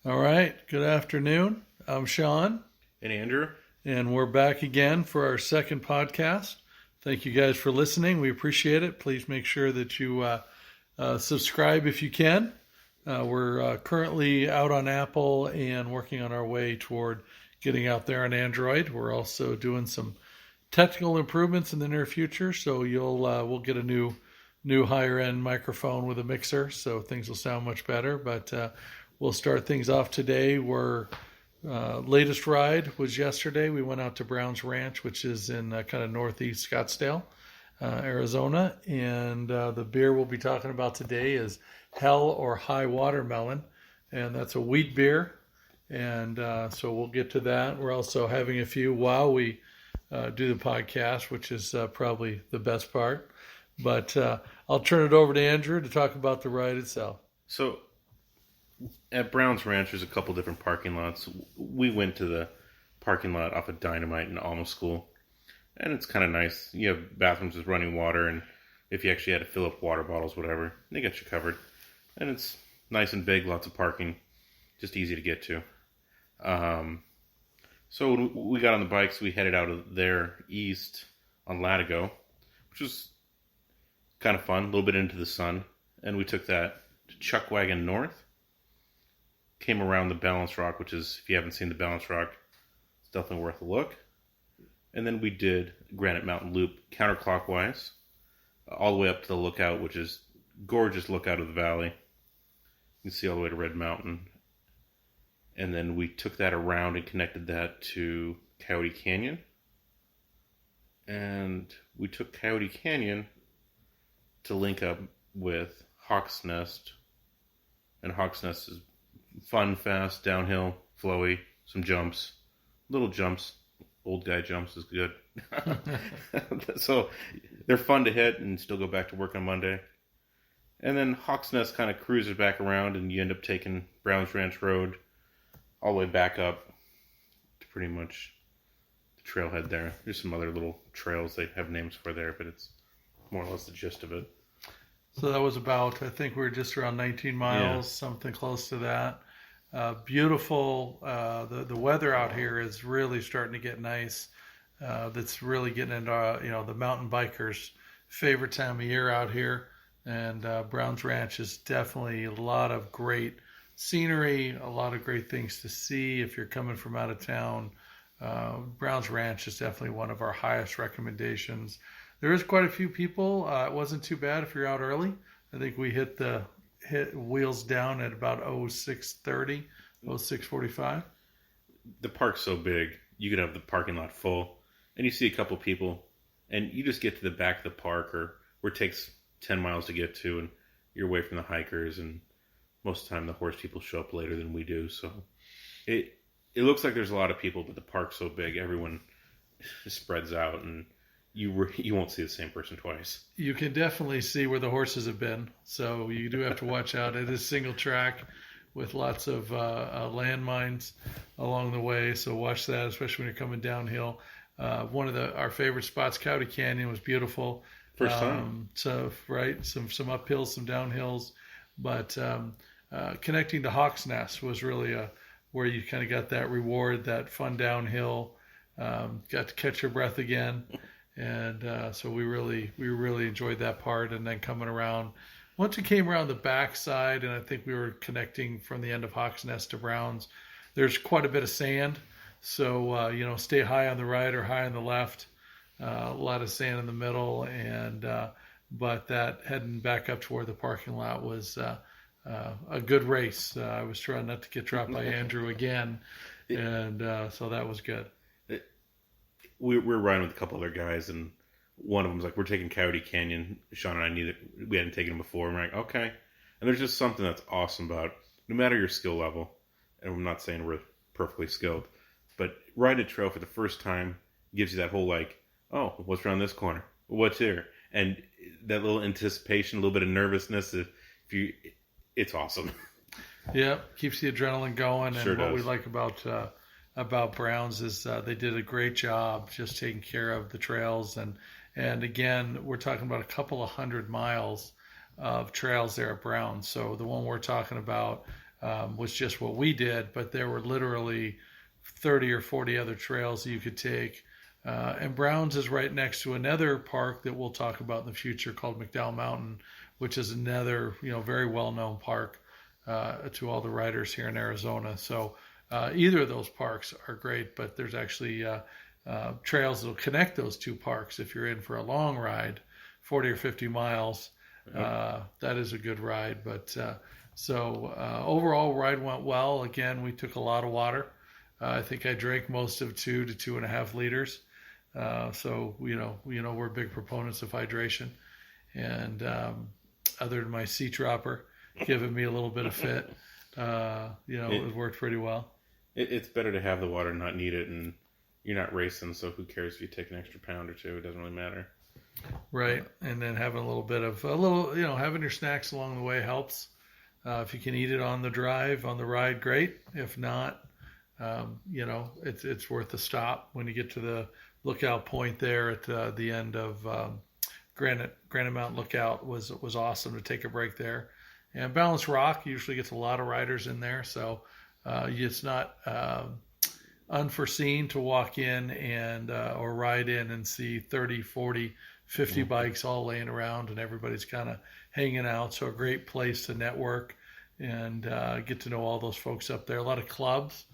All right. Good afternoon. I'm Sean, And Andrew, and we're back again for our second podcast. Thank you guys for listening. We appreciate it. Please make sure that you subscribe if you can. We're currently out on Apple and working on our way toward getting out there on Android. We're also doing some technical improvements in the near future, so we'll get a new higher end microphone with a mixer, so things will sound much better. But we'll start things off today. We're latest ride was yesterday. We went out to Brown's Ranch, which is in kind of northeast Scottsdale, Arizona. And the beer we'll be talking about today is Hell or High Watermelon. And that's a wheat beer. And so we'll get to that. We're also having a few while we do the podcast, which is probably the best part. But I'll turn it over to Andrew to talk about the ride itself. so at Brown's Ranch, there's a couple different parking lots. We went to the parking lot off of Dynamite in Alma School, and it's kind of nice. You have bathrooms with running water, and if you actually had to fill up water bottles, whatever, they got you covered. And it's nice and big, lots of parking, just easy to get to. So when we got on the bikes, we headed out of there east on Latigo, which was kind of fun, a little bit into the sun. And we took that to Chuckwagon North. Came around the Balance Rock, which is, if you haven't seen the Balance Rock, it's definitely worth a look. And then we did Granite Mountain Loop counterclockwise, all the way up to the lookout, which is gorgeous lookout of the valley. You can see all the way to Red Mountain. And then we took that around and connected that to Coyote Canyon. And we took Coyote Canyon to link up with Hawk's Nest. And Hawk's Nest is fun, fast, downhill, flowy, some jumps, little jumps. Old guy jumps is good. So they're fun to hit and still go back to work on Monday. And then Hawk's Nest kind of cruises back around, and you end up taking Browns Ranch Road all the way back up to pretty much the trailhead there. There's some other little trails they have names for there, but it's more or less the gist of it. So that was about, I think we were just around 19 miles, something close to that. Beautiful. The weather out here is really starting to get nice. That's really getting into the mountain bikers' favorite time of year out here. And Brown's Ranch is definitely a lot of great scenery, a lot of great things to see if you're coming from out of town. Brown's Ranch is definitely one of our highest recommendations. There is quite a few people. It wasn't too bad if you're out early. I think we hit wheels down at about 06:30, 06:45. The park's so big, you could have the parking lot full, and you see a couple people, and you just get to the back of the park, or where it takes 10 miles to get to, and you're away from the hikers, and most of the time the horse people show up later than we do. So it looks like there's a lot of people, but the park's so big, everyone spreads out, and you won't see the same person twice. You can definitely see where the horses have been, so you do have to watch out. It is single track with lots of landmines along the way, so watch that, especially when you're coming downhill. One of our favorite spots, Coyote Canyon, was beautiful. First time. So right, some uphills, some downhills, but connecting to Hawk's Nest was really where you kind of got that reward, that fun downhill. Got to catch your breath again. And so we really enjoyed that part. And then coming around, once we came around the backside, and I think we were connecting from the end of Hawk's Nest to Browns, there's quite a bit of sand. So, stay high on the right or high on the left. A lot of sand in the middle. And but that heading back up to where the parking lot was a good race. I was trying not to get dropped by Andrew again. And so that was good. We were riding with a couple other guys, and one of them was like, we're taking Coyote Canyon. Sean and I we hadn't taken him before. And we're like, okay. And there's just something that's awesome about, no matter your skill level, and I'm not saying we're perfectly skilled, but riding a trail for the first time gives you that whole like, oh, what's around this corner? What's here? And that little anticipation, a little bit of nervousness. It's awesome. Yeah, keeps the adrenaline going. Sure And what does. we like about Browns is they did a great job just taking care of the trails. And again, we're talking about a couple of 100 miles of trails there at Browns. So the one we're talking about was just what we did, but there were literally 30 or 40 other trails that you could take. And Browns is right next to another park that we'll talk about in the future called McDowell Mountain, which is another, very well-known park to all the riders here in Arizona. So either of those parks are great, but there's actually trails that will connect those two parks if you're in for a long ride, 40 or 50 miles. That is a good ride. But overall, ride went well. Again, we took a lot of water. I think I drank most of 2 to 2.5 liters. So we're big proponents of hydration. And other than my seat dropper giving me a little bit of fit, it worked pretty well. It's better to have the water and not need it, and you're not racing, so who cares if you take an extra pound or two? It doesn't really matter. Right, and then having having your snacks along the way helps. If you can eat it on the drive, on the ride, great. If not, it's worth a stop when you get to the lookout point there at the end of Granite Mountain Lookout was awesome to take a break there. And Balanced Rock usually gets a lot of riders in there, so it's not unforeseen to walk in and or ride in and see 30, 40, 50 bikes all laying around and everybody's kind of hanging out. So a great place to network and get to know all those folks up there. A lot of clubs.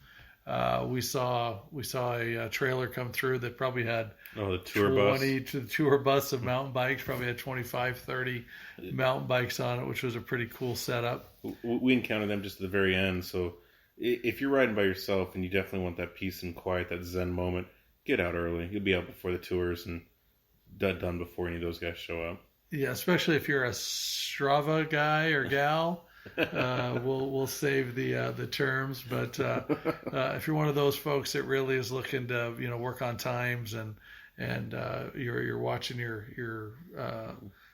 We saw a trailer come through that probably had the tour bus. To the tour bus of mountain bikes, probably had 25, 30 mountain bikes on it, which was a pretty cool setup. We encountered them just at the very end. So if you're riding by yourself and you definitely want that peace and quiet, that Zen moment, get out early. You'll be out before the tours and done before any of those guys show up. Yeah, especially if you're a Strava guy or gal. We'll save the terms, but if you're one of those folks that really is looking to work on times and you're watching your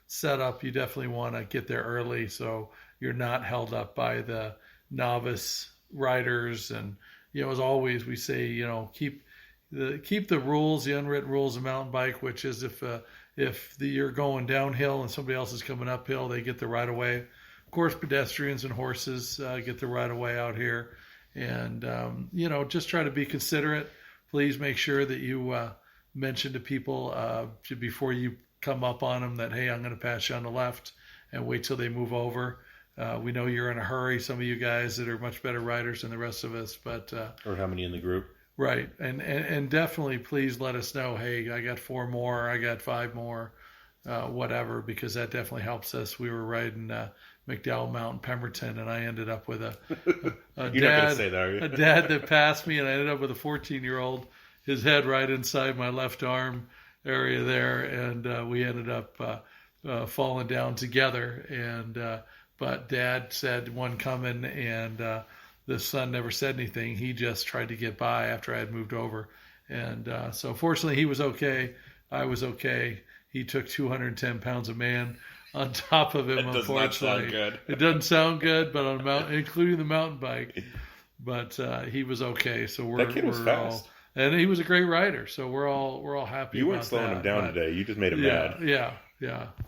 setup, you definitely want to get there early so you're not held up by the novice riders. And as always we say, keep the rules, the unwritten rules of mountain bike, which is if you're going downhill and somebody else is coming uphill, they get the right of way. Of course, pedestrians and horses get the right of way out here. And, just try to be considerate. Please make sure that you mention to people before you come up on them that, hey, I'm going to pass you on the left, and wait till they move over. We know you're in a hurry, some of you guys that are much better riders than the rest of us. But or how many in the group. Right. And definitely please let us know, hey, I got 4 more, I got 5 more, whatever, because that definitely helps us. We were riding McDowell Mountain, Pemberton, and I ended up with a You're not going to say that, are you? A dad that passed me, and I ended up with a 14-year-old, his head right inside my left arm area there, and we ended up falling down together. And but Dad said one coming, and the son never said anything. He just tried to get by after I had moved over. And so fortunately he was okay. I was okay. He took 210 pounds of man on top of him, that does unfortunately. Not sound good. It doesn't sound good, but on including the mountain bike. But he was okay. So that kid was fast. And he was a great rider. So we're all happy. You weren't slowing him down today. You just made him mad. Yeah.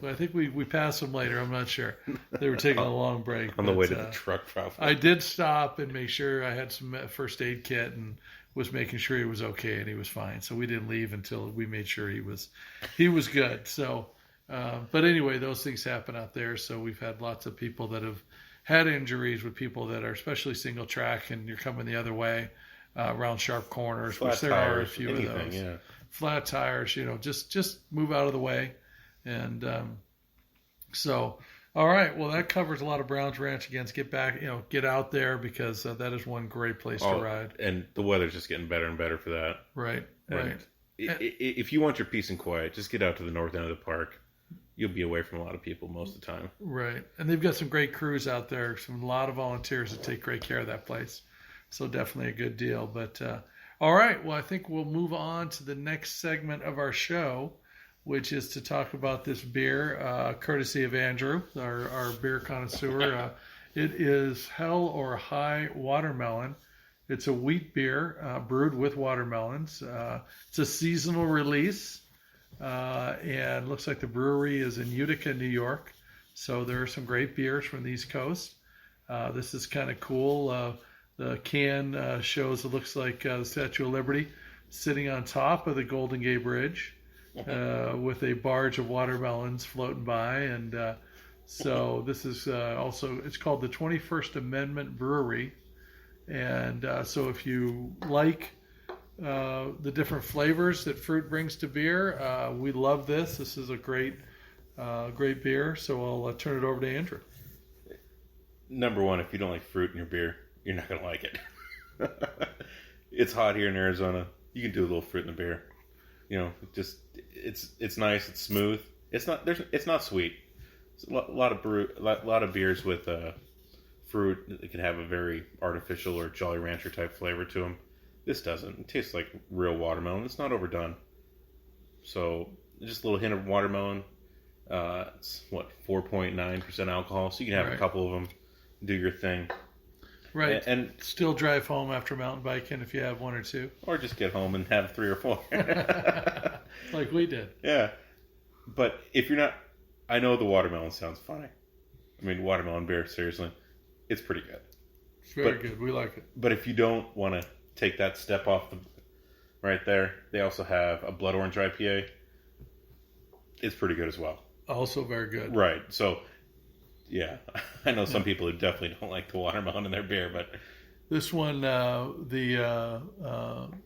But I think we passed him later. I'm not sure. They were taking a long break on the way to the truck, probably. I did stop and make sure I had some first aid kit and was making sure he was okay, and he was fine. So we didn't leave until we made sure he was good. So, but anyway, those things happen out there. So we've had lots of people that have had injuries with people that are especially single track, and you're coming the other way around sharp corners, flat which there tires, are a few anything, of those. Yeah. Flat tires, just move out of the way. And so, all right, well, that covers a lot of Browns Ranch. Again, get out there, because that is one great place to ride. And the weather's just getting better and better for that. Right. If you want your peace and quiet, just get out to the north end of the park. You'll be away from a lot of people most of the time. Right. And they've got some great crews out there, a lot of volunteers that take great care of that place. So definitely a good deal. But all right, well, I think we'll move on to the next segment of our show, which is to talk about this beer, courtesy of Andrew, our beer connoisseur. It is Hell or High Watermelon. It's a wheat beer brewed with watermelons. It's a seasonal release, and looks like the brewery is in Utica, New York. So there are some great beers from the East Coast. This is kind of cool. The can shows it looks like the Statue of Liberty sitting on top of the Golden Gate Bridge with a barge of watermelons floating by. And so this is also, it's called the 21st Amendment Brewery. And so if you like the different flavors that fruit brings to beer, we love this. This is a great beer. So I'll turn it over to Andrew. Number one, if you don't like fruit in your beer, you're not going to like it. It's hot here in Arizona. You can do a little fruit in the beer. It's nice. It's smooth. It's not sweet. It's a lot of beers with fruit that can have a very artificial or Jolly Rancher type flavor to them. This doesn't. It tastes like real watermelon. It's not overdone. So just a little hint of watermelon. It's 4.9% alcohol, so you can have a couple of them. Do your thing. Right. And still drive home after mountain biking if you have one or two. Or just get home and have 3 or 4. Like we did. Yeah. But if you're not... I know the watermelon sounds funny. I mean, watermelon beer, seriously. It's pretty good. It's very good. We like it. But if you don't want to take that step off right there, they also have a blood orange IPA. It's pretty good as well. Also very good. Right. So... yeah, I know some people who definitely don't like the watermelon in their beer, but this one, the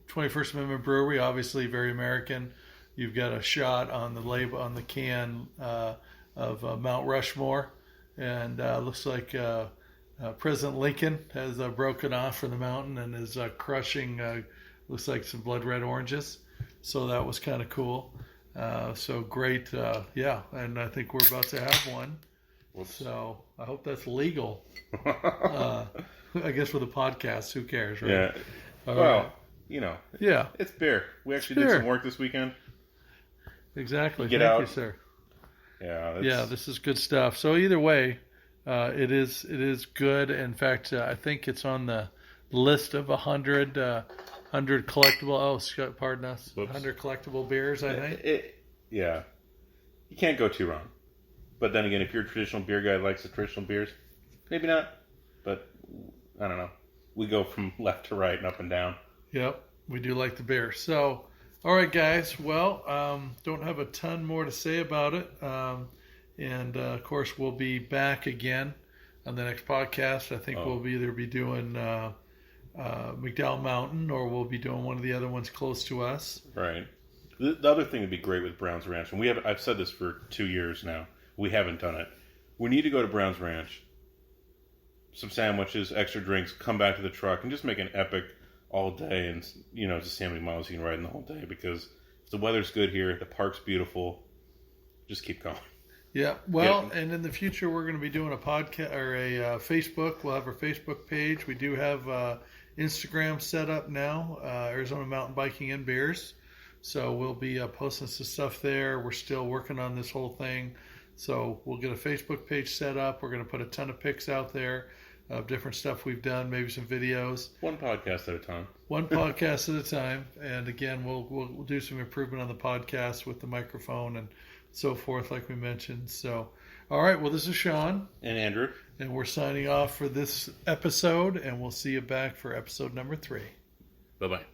21st Amendment Brewery, obviously very American. You've got a shot on the label on the can of Mount Rushmore, and looks like President Lincoln has broken off from the mountain and is crushing. Looks like some blood red oranges, so that was kind of cool. So great, yeah, and I think we're about to have one. Whoops. So I hope that's legal. I guess with a podcast, who cares, right? Yeah. Right. Yeah, it's beer. We actually did some work this weekend. Exactly. Thank you, sir. Yeah. This is good stuff. So either way, it is good. In fact, I think it's on the list of 100 collectible. Oh, Scott, pardon us. Whoops. 100 collectible beers. I think. Yeah, you can't go too wrong. But then again, if you're a traditional beer guy who likes the traditional beers, maybe not. But I don't know. We go from left to right and up and down. Yep, we do like the beer. So, all right, guys. Well, don't have a ton more to say about it. And of course, we'll be back again on the next podcast. I think we'll either be doing McDowell Mountain or we'll be doing one of the other ones close to us. Right. The other thing would be great with Brown's Ranch, and I've said this for 2 years now. We haven't done it. We need to go to Brown's Ranch, some sandwiches, extra drinks, come back to the truck, and just make an epic all day and, just see how many miles you can ride in the whole day. Because if the weather's good here, the park's beautiful, just keep going. Yeah. Well, and in the future, we're going to be doing a podcast or a Facebook. We'll have our Facebook page. We do have Instagram set up now, Arizona Mountain Biking and Beers. So we'll be posting some stuff there. We're still working on this whole thing. So we'll get a Facebook page set up. We're going to put a ton of pics out there of different stuff we've done, maybe some videos. One podcast at a time. One podcast at a time. And again, we'll do some improvement on the podcast with the microphone and so forth, like we mentioned. So, all right. Well, this is Sean. And Andrew. And we're signing off for this episode, and we'll see you back for episode number 3. Bye-bye.